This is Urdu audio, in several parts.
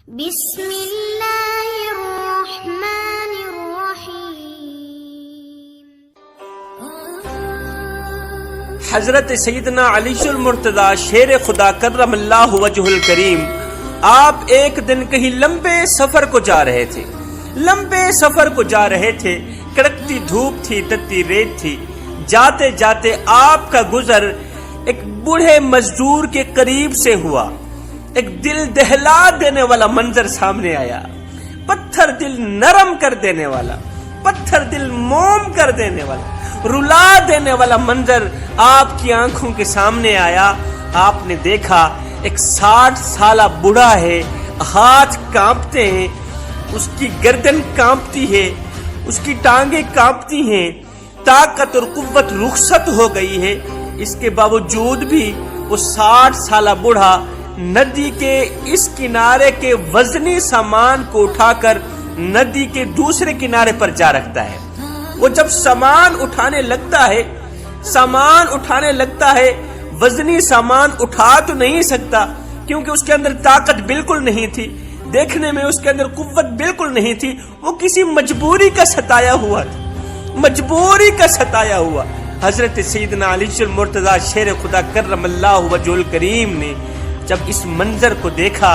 بسم اللہ الرحمن الرحیم۔ حضرت سیدنا علی المرتضی شیر خدا کرم اللہ وجہ الکریم، آپ ایک دن کہیں لمبے سفر کو جا رہے تھے، کڑکتی دھوپ تھی، تتی ریت تھی، جاتے جاتے آپ کا گزر ایک بوڑھے مزدور کے قریب سے ہوا۔ ایک دل دہلا دینے والا منظر سامنے آیا، پتھر دل نرم کر دینے والا، پتھر دل موم کر دینے والا، رلا دینے والا منظر آپ کی آنکھوں کے سامنے آیا۔ آپ نے دیکھا ایک 60 سالہ بوڑھا ہے، ہاتھ کانپتے ہیں، اس کی گردن کانپتی ہے، اس کی ٹانگیں کانپتی ہیں، طاقت اور قوت رخصت ہو گئی ہے۔ اس کے باوجود بھی وہ 60 سالہ بوڑھا ندی کے اس کنارے کے وزنی سامان کو اٹھا کر ندی کے دوسرے کنارے پر جا رکھتا ہے۔ وہ جب سامان اٹھانے لگتا ہے وزنی سامان اٹھا تو نہیں سکتا، کیونکہ اس کے اندر طاقت بالکل نہیں تھی، دیکھنے میں اس کے اندر قوت بالکل نہیں تھی، وہ کسی مجبوری کا ستایا ہوا۔ حضرت سیدنا علی المرتضی شیر خدا کرم اللہ وجہ الکریم نے جب اس منظر کو دیکھا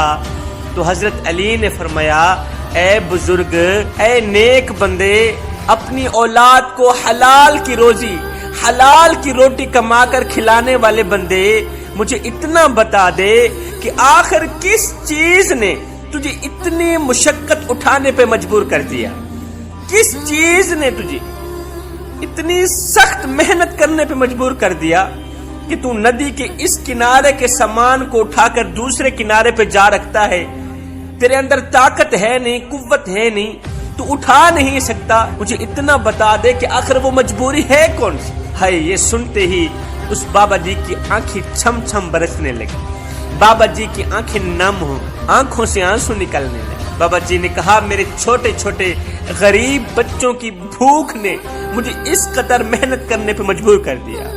تو حضرت علی نے فرمایا، اے بزرگ، اے نیک بندے، اپنی اولاد کو حلال کی روٹی کما کر کھلانے والے بندے، مجھے اتنا بتا دے کہ آخر کس چیز نے تجھے اتنی مشقت اٹھانے پہ مجبور کر دیا؟ کس چیز نے تجھے اتنی سخت محنت کرنے پہ مجبور کر دیا کہ تو ندی کے اس کنارے کے سامان کو اٹھا کر دوسرے کنارے پہ جا رکھتا ہے؟ تیرے اندر طاقت ہے نہیں، قوت ہے نہیں، تو اٹھا نہیں سکتا، مجھے اتنا بتا دے کہ آخر وہ مجبوری ہے کون سی؟ ہائے، یہ سنتے ہی اس بابا جی کی آنکھیں چھم چھم برسنے لگی، بابا جی کی آنکھیں نم ہو، آنکھوں سے آنسو نکلنے لگے۔ بابا جی نے کہا، میرے چھوٹے چھوٹے غریب بچوں کی بھوک نے مجھے اس قدر محنت کرنے پہ مجبور کر دیا۔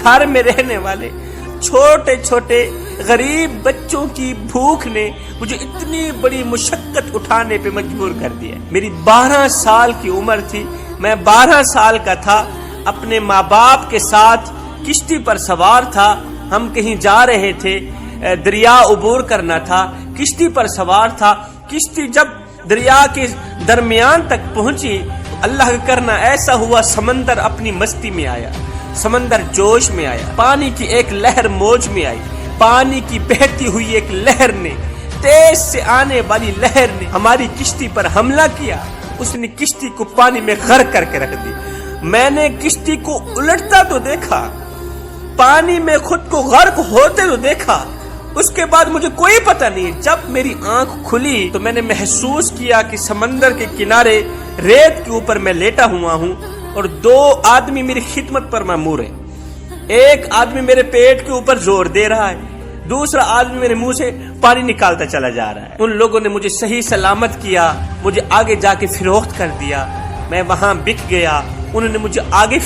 گھر میں رہنے والے چھوٹے چھوٹے غریب بچوں کی بھوک نے مجھے اتنی بڑی مشقت اٹھانے پہ مجبور کر دیا۔ میری 12 سال کی عمر تھی، میں 12 سال کا تھا، اپنے ماں باپ کے ساتھ کشتی پر سوار تھا، ہم کہیں جا رہے تھے، دریا عبور کرنا تھا، کشتی پر سوار تھا۔ کشتی جب دریا کے درمیان تک پہنچی، اللہ کا کرنا ایسا ہوا، سمندر اپنی مستی میں آیا، سمندر جوش میں آیا، پانی کی ایک لہر موج میں آئی، پانی کی بہتی ہوئی ایک لہر نے، تیز سے آنے والی لہر نے ہماری کشتی پر حملہ کیا، اس نے کشتی کو پانی میں غرق کر کے رکھ دی۔ میں نے کشتی کو الٹتا تو دیکھا، پانی میں خود کو غرق ہوتے تو دیکھا، اس کے بعد مجھے کوئی پتہ نہیں، جب میری آنکھ کھلی تو میں نے محسوس کیا کہ سمندر کے کنارے ریت کے اوپر میں لیٹا ہوا ہوں اور 2 آدمی میری خدمت پر مامور ہیں۔ ایک آدمی میرے پیٹ کے اوپر زور دے رہا ہے، دوسرا آدمی میرے منہ سے پانی نکالتا چلا جا رہا ہے۔ ان لوگوں نے مجھے صحیح سلامت کیا، مجھے آگے جا کے فروخت کر دیا، میں وہاں بک گیا، انہوں نے مجھے آگے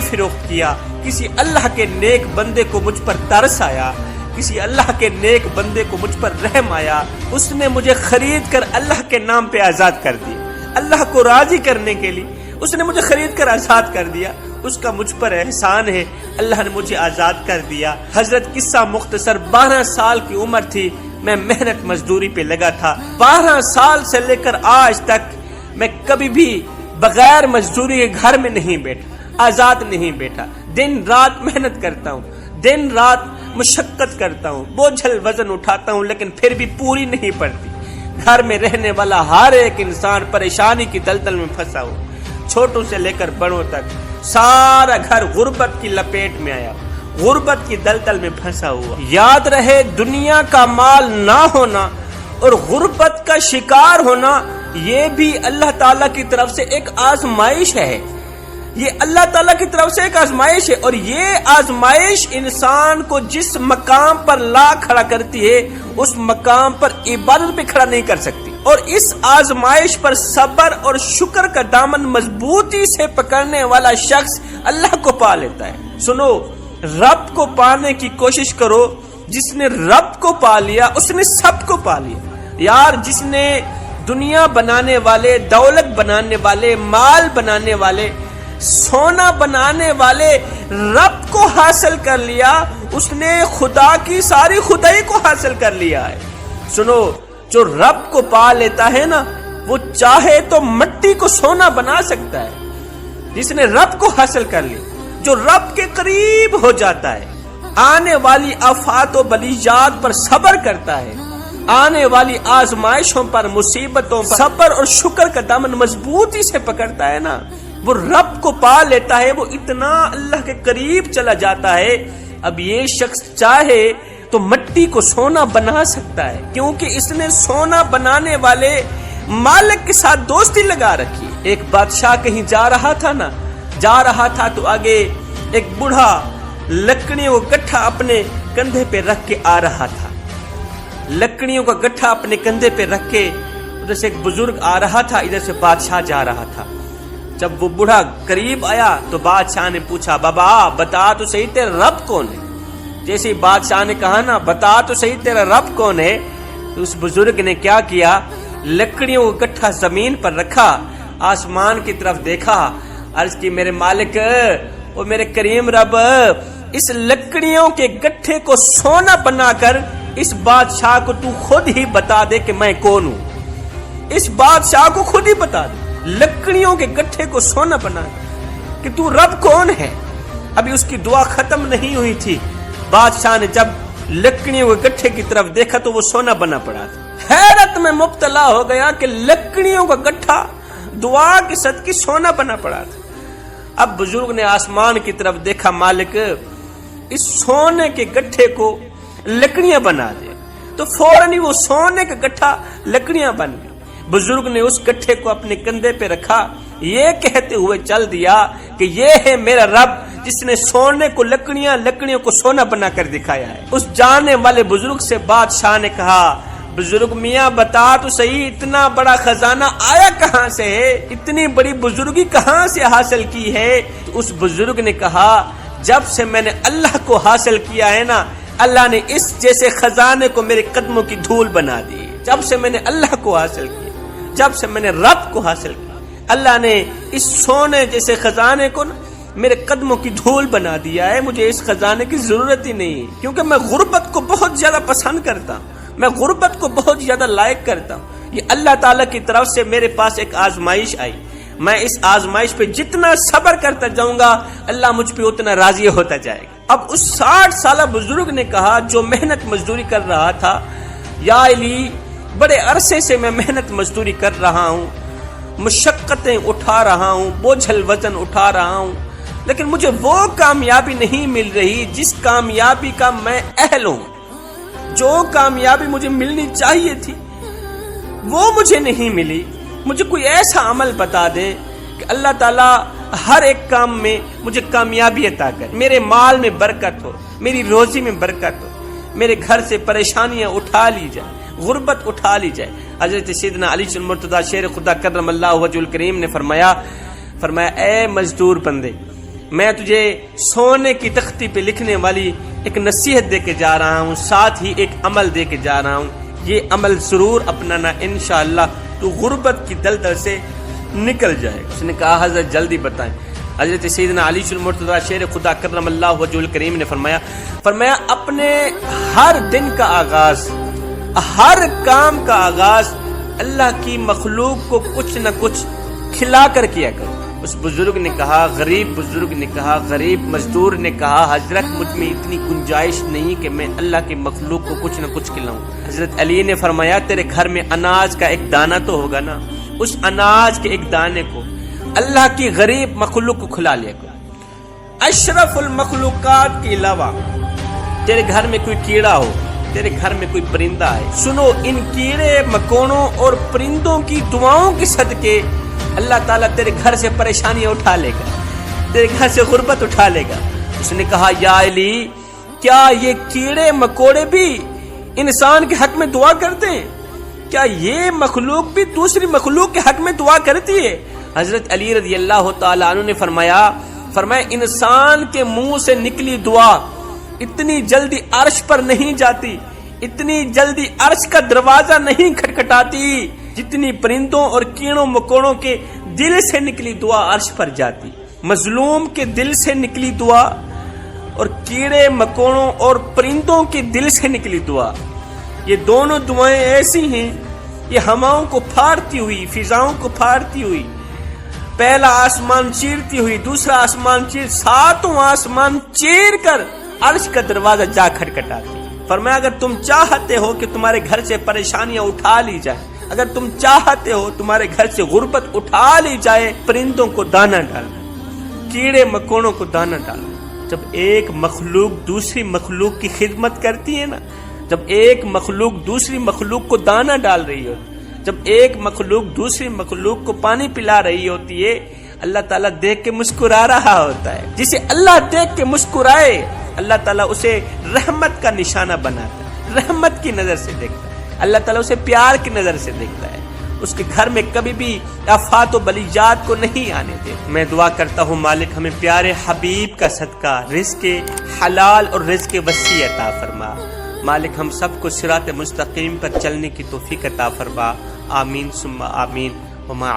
فروخت کیا، کسی اللہ کے نیک بندے کو مجھ پر ترس آیا، کسی اللہ کے نیک بندے کو مجھ پر رحم آیا، اس نے مجھے خرید کر اللہ کے نام پہ آزاد کر دیا، اللہ کو راضی کرنے کے لیے اس نے مجھے خرید کر آزاد کر دیا، اس کا مجھ پر احسان ہے، اللہ نے مجھے آزاد کر دیا۔ حضرت قصہ مختصر، 12 سال کی عمر تھی، میں محنت مزدوری پہ لگا تھا، 12 سال سے لے کر آج تک میں کبھی بھی بغیر مزدوری کے گھر میں نہیں بیٹھا، آزاد نہیں بیٹھا، دن رات محنت کرتا ہوں، دن رات مشقت کرتا ہوں، بوجھل وزن اٹھاتا ہوں، لیکن پھر بھی پوری نہیں پڑتی۔ گھر میں رہنے والا ہر ایک انسان پریشانی کی دلدل میں پھنسا ہو، چھوٹوں سے لے کر بڑوں تک سارا گھر غربت کی لپیٹ میں آیا، غربت کی دلدل میں پھنسا ہوا۔ یاد رہے، دنیا کا مال نہ ہونا اور غربت کا شکار ہونا، یہ بھی اللہ تعالیٰ کی طرف سے ایک آزمائش ہے، یہ اللہ تعالیٰ کی طرف سے ایک آزمائش ہے، اور یہ آزمائش انسان کو جس مقام پر لا کھڑا کرتی ہے اس مقام پر عبادت بھی کھڑا نہیں کر سکتی، اور اس آزمائش پر صبر اور شکر کا دامن مضبوطی سے پکڑنے والا شخص اللہ کو پا لیتا ہے۔ سنو، رب کو پانے کی کوشش کرو جس نے رب کو پا لیا اس نے سب کو پا لیا. یار جس نے دنیا بنانے والے، دولت بنانے والے، مال بنانے والے، سونا بنانے والے رب کو حاصل کر لیا، اس نے خدا کی ساری خدائی کو حاصل کر لیا ہے. سنو، جو رب کو پا لیتا ہے نا، وہ چاہے تو مٹی کو سونا بنا سکتا ہے. جس نے رب کو حاصل کر لیا، جو رب کے قریب ہو جاتا ہے، آنے والی آفات و بلیات پر صبر کرتا ہے، آنے والی آزمائشوں پر، مصیبتوں پر صبر اور شکر کا دامن مضبوطی سے پکڑتا ہے نا، وہ رب کو پا لیتا ہے، وہ اتنا اللہ کے قریب چلا جاتا ہے. اب یہ شخص چاہے تو مٹی کو سونا بنا سکتا ہے، کیونکہ اس نے سونا بنانے والے مالک کے ساتھ دوستی لگا رکھی. ایک بادشاہ کہیں جا رہا تھا تو آگے ایک بوڑھا لکڑیوں کا گٹھا اپنے کندھے پہ رکھ کے آ رہا تھا. لکڑیوں کا گٹھا اپنے کندھے پہ رکھ کے ادھر سے ایک بزرگ آ رہا تھا، ادھر سے بادشاہ جا رہا تھا. جب وہ بوڑھا قریب آیا تو بادشاہ نے پوچھا، بابا بتا تو صحیح تیرا رب کون ہے؟ جیسے بادشاہ نے کہا نا بتا تو صحیح تیرا رب کون ہے، تو اس بزرگ نے کیا کیا، لکڑیوں کا گٹھا زمین پر رکھا، آسمان کی طرف دیکھا، عرض کی میرے مالک اور میرے کریم رب، اس لکڑیوں کے گٹھے کو سونا بنا کر اس بادشاہ کو تو خود ہی بتا دے کہ میں کون ہوں. اس بادشاہ کو خود ہی بتا دے، لکڑیوں کے گٹھے کو سونا بنا کہ تو رب کون ہے. ابھی اس کی دعا ختم نہیں ہوئی تھی، بادشاہ نے جب لکڑیوں کے گٹھے کی طرف دیکھا تو وہ سونا بنا پڑا تھا. حیرت میں مبتلا ہو گیا کہ لکڑیوں کا گٹھا دعا کے صدقے سونا بنا پڑا تھا. اب بزرگ نے آسمان کی طرف دیکھا، مالک اس سونے کے گٹھے کو لکڑیاں بنا دے. تو فوراً ہی وہ سونے کا گٹھا لکڑیاں بن گئی. بزرگ نے اس گٹھے کو اپنے کندھے پہ رکھا، یہ کہتے ہوئے چل دیا کہ یہ ہے میرا رب جس نے سونے کو لکڑیوں کو سونا بنا کر دکھایا ہے. اس جانے والے بزرگ سے بادشاہ نے کہا، بزرگ میاں بتا تو صحیح اتنا بڑا خزانہ آیا کہاں سے ہے، اتنی بڑی بزرگی کہاں سے حاصل کی ہے؟ تو اس بزرگ نے کہا، جب سے میں نے اللہ کو حاصل کیا ہے نا، اللہ نے اس جیسے خزانے کو میرے قدموں کی دھول بنا دی. جب سے میں نے اللہ کو حاصل کیا، جب سے میں نے رب کو حاصل کیا، اللہ نے اس سونے جیسے خزانے کو میرے قدموں کی دھول بنا دیا ہے. مجھے اس خزانے کی ضرورت ہی نہیں، کیونکہ میں غربت کو بہت زیادہ پسند کرتا ہوں، میں غربت کو بہت زیادہ لائق کرتا ہوں. یہ اللہ تعالیٰ کی طرف سے میرے پاس ایک آزمائش آئی، میں اس آزمائش پہ جتنا صبر کرتا جاؤں گا اللہ مجھ پہ اتنا راضی ہوتا جائے گا. اب اس 60 سالہ بزرگ نے کہا جو محنت مزدوری کر رہا تھا، یا علی بڑے عرصے سے میں محنت مزدوری کر رہا ہوں، مشقتیں اٹھا رہا ہوں، بوجھل وزن اٹھا رہا ہوں، لیکن مجھے وہ کامیابی نہیں مل رہی جس کامیابی کا میں اہل ہوں. جو کامیابی مجھے ملنی چاہیے تھی وہ مجھے نہیں ملی. مجھے کوئی ایسا عمل بتا دے کہ اللہ تعالیٰ ہر ایک کام میں مجھے کامیابی عطا کرے، میرے مال میں برکت ہو، میری روزی میں برکت ہو، میرے گھر سے پریشانیاں اٹھا لی جائے، غربت اٹھا لی جائے. حضرت سیدنا علی المرتضیٰ شیر خدا کرم اللہ وجہ الکریم نے فرمایا اے مزدور بندے، میں تجھے سونے کی تختی پہ لکھنے والی ایک نصیحت دے کے جا رہا ہوں، ساتھ ہی ایک عمل دے کے جا رہا ہوں. یہ عمل ضرور اپنانا، انشاءاللہ تو غربت کی دلدل سے نکل جائے. اس نے کہا حضرت جلدی بتائیں. حضرت سیدنا علی المرتضیٰ شیر خدا کرم اللہ وجہ الکریم نے فرمایا اپنے ہر دن کا آغاز، ہر کام کا آغاز اللہ کی مخلوق کو کچھ نہ کچھ کھلا کر کیا کرو. اس بزرگ نے کہا، غریب مزدور نے کہا، حضرت مجھ میں اتنی گنجائش نہیں کہ میں اللہ کی مخلوق کو کچھ نہ کچھ کھلاؤں. حضرت علی نے فرمایا تیرے گھر میں اناج کا ایک دانہ تو ہوگا نا، اس اناج کے ایک دانے کو اللہ کی غریب مخلوق کو کھلا لیا کرو. اشرف المخلوقات کے علاوہ تیرے گھر میں کوئی کیڑا ہو، تیرے گھر میں کوئی پرندہ ہے، سنو ان کیڑے مکوڑوں اور پرندوں کی دعاؤں کے صدقے اللہ تعالیٰ تیرے گھر سے پریشانیاں اٹھا لے گا، تیرے گھر سے غربت اٹھا لے گا. اس نے کہا یا علی کیا یہ کیڑے مکوڑے بھی انسان کے حق میں دعا کرتے ہیں؟ کیا یہ مخلوق بھی دوسری مخلوق کے حق میں دعا کرتی ہے؟ حضرت علی رضی اللہ تعالیٰ عنہ نے فرمایا انسان کے منہ سے نکلی دعا اتنی جلدی عرش پر نہیں جاتی، اتنی جلدی عرش کا دروازہ نہیں کھٹکھٹاتی جتنی پرندوں اور کیڑوں مکوڑوں کے دل سے نکلی دعا عرش پر جاتی۔ مظلوم کے دل سے نکلی دعا اور کیڑے مکوڑوں اور پرندوں کے دل سے نکلی دعا، یہ دونوں دعائیں ایسی ہیں، یہ ہواؤں کو پھاڑتی ہوئی، فضاؤں کو پھاڑتی ہوئی، پہلا آسمان چیرتی ہوئی، دوسرا آسمان چیر، ساتوں آسمان چیر کر عرش کا دروازہ جا کھٹکھٹاتی۔ فرمایا اگر تم چاہتے ہو کہ تمہارے گھر سے پریشانیاں اٹھا لی جائیں، اگر تم چاہتے ہو تمہارے گھر سے غربت اٹھا لی جائے، پرندوں کو دانا ڈالنا، کیڑے مکوڑوں کو دانا ڈالنا۔ جب ایک مخلوق دوسری مخلوق کی خدمت کرتی ہے نا، جب ایک مخلوق دوسری مخلوق کو دانا ڈال رہی ہوتی، جب ایک مخلوق دوسری مخلوق کو پانی پلا رہی ہوتی ہے، اللہ تعالیٰ دیکھ کے مسکرا رہا ہوتا ہے۔ جسے اللہ دیکھ کے مسکرائے، اللہ تعالیٰ اسے رحمت کا نشانہ بناتا ہے، رحمت کی نظر سے دیکھتا ہے، اللہ تعالیٰ اسے پیار کی نظر سے دیکھتا ہے، اس کے گھر میں کبھی بھی آفات و بلیجات کو نہیں آنے دے۔ میں دعا کرتا ہوں مالک ہمیں پیارے حبیب کا صدقہ رزق حلال اور رزق وسیع عطا فرما۔ مالک ہم سب کو صراط مستقیم پر چلنے کی توفیق عطا فرما، آمین ثم آمین۔ وما